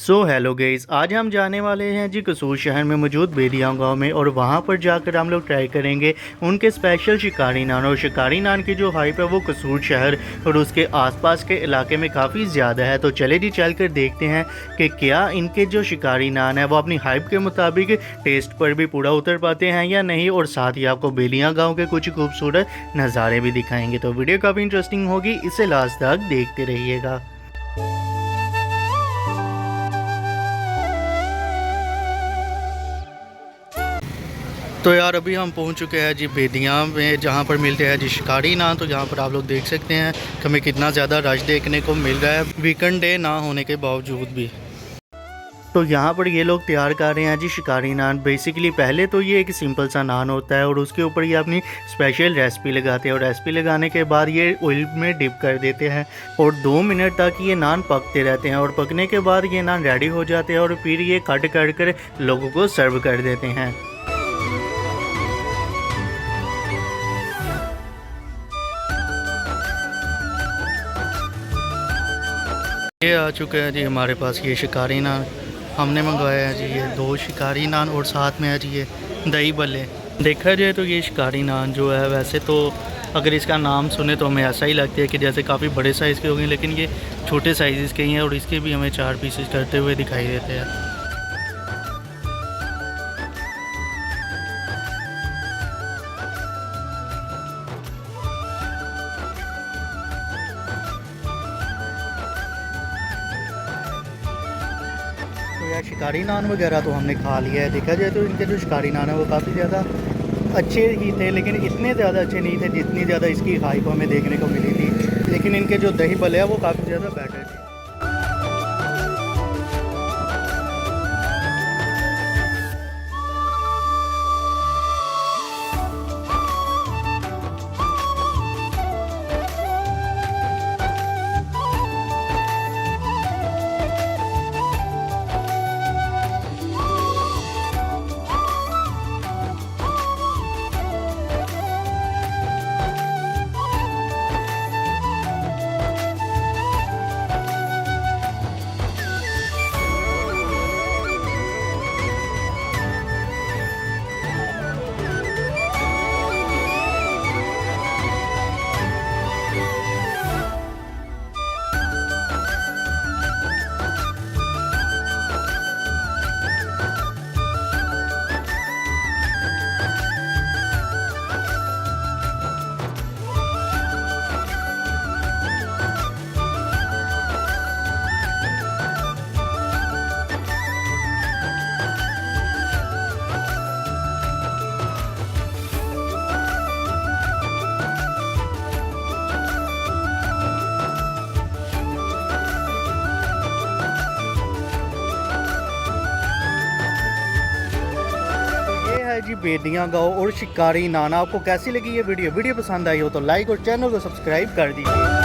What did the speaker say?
Hello guys, आज हम जाने वाले हैं जी कसूर शहर में मौजूद बेदियाँ गांव में और वहां पर जाकर हम लोग ट्राई करेंगे उनके स्पेशल शिकारी नान। और शिकारी नान की जो हाइप है वो कसूर शहर और उसके आसपास के इलाके में काफ़ी ज़्यादा है। तो चले जी चल कर देखते हैं कि क्या इनके जो शिकारी नान है वो अपनी हाइप के मुताबिक टेस्ट पर भी पूरा उतर पाते हैं या नहीं। और साथ ही आपको बेदियाँ गाँव के कुछ खूबसूरत नज़ारे भी दिखाएंगे। तो वीडियो काफ़ी इंटरेस्टिंग होगी, इसे लास्ट तक देखते रहिएगा। तो यार अभी हम पहुंच चुके हैं जी बेदियाँ में, जहां पर मिलते हैं जी शिकारी नान। तो यहाँ पर आप लोग देख सकते हैं कि हमें कितना ज़्यादा रश देखने को मिल रहा है वीकेंड डे ना होने के बावजूद भी। तो यहाँ पर ये लोग तैयार कर रहे हैं जी शिकारी नान। बेसिकली पहले तो ये एक सिंपल सा नान होता है और उसके ऊपर ये अपनी स्पेशल रेसिपी लगाते हैं और रेसिपी लगाने के बाद ये ऑयल में डिप कर देते हैं और 2 मिनट तक ये नान पकते रहते हैं। और पकने के बाद ये नान रेडी हो जाते हैं और फिर ये कट कर लोगों को सर्व कर देते हैं। ये आ चुके हैं जी हमारे पास ये शिकारी नान। हमने मंगवाया है जी ये 2 शिकारी नान और साथ में है जी ये दही भल्ले। देखा जाए तो ये शिकारी नान जो है, वैसे तो अगर इसका नाम सुने तो हमें ऐसा ही लगता है कि जैसे काफ़ी बड़े साइज़ के होंगे, लेकिन ये छोटे साइज़ के ही हैं और इसके भी हमें 4 पीसेस करते हुए दिखाई देते हैं। तो यार शिकारी नान वगैरह तो हमने खा लिया है। देखा जाए तो इनके जो शिकारी नान है वो काफ़ी ज़्यादा अच्छे ही थे, लेकिन इतने ज़्यादा अच्छे नहीं थे जितनी ज़्यादा इसकी हाइप हमें देखने को मिली थी। लेकिन इनके जो दही भल्ले हैं वो काफ़ी ज़्यादा बेटर थे। जी बेदियाँ गाँव और शिकारी नान। आपको कैसी लगी ये वीडियो पसंद आई हो तो लाइक और चैनल को सब्सक्राइब कर दीजिए।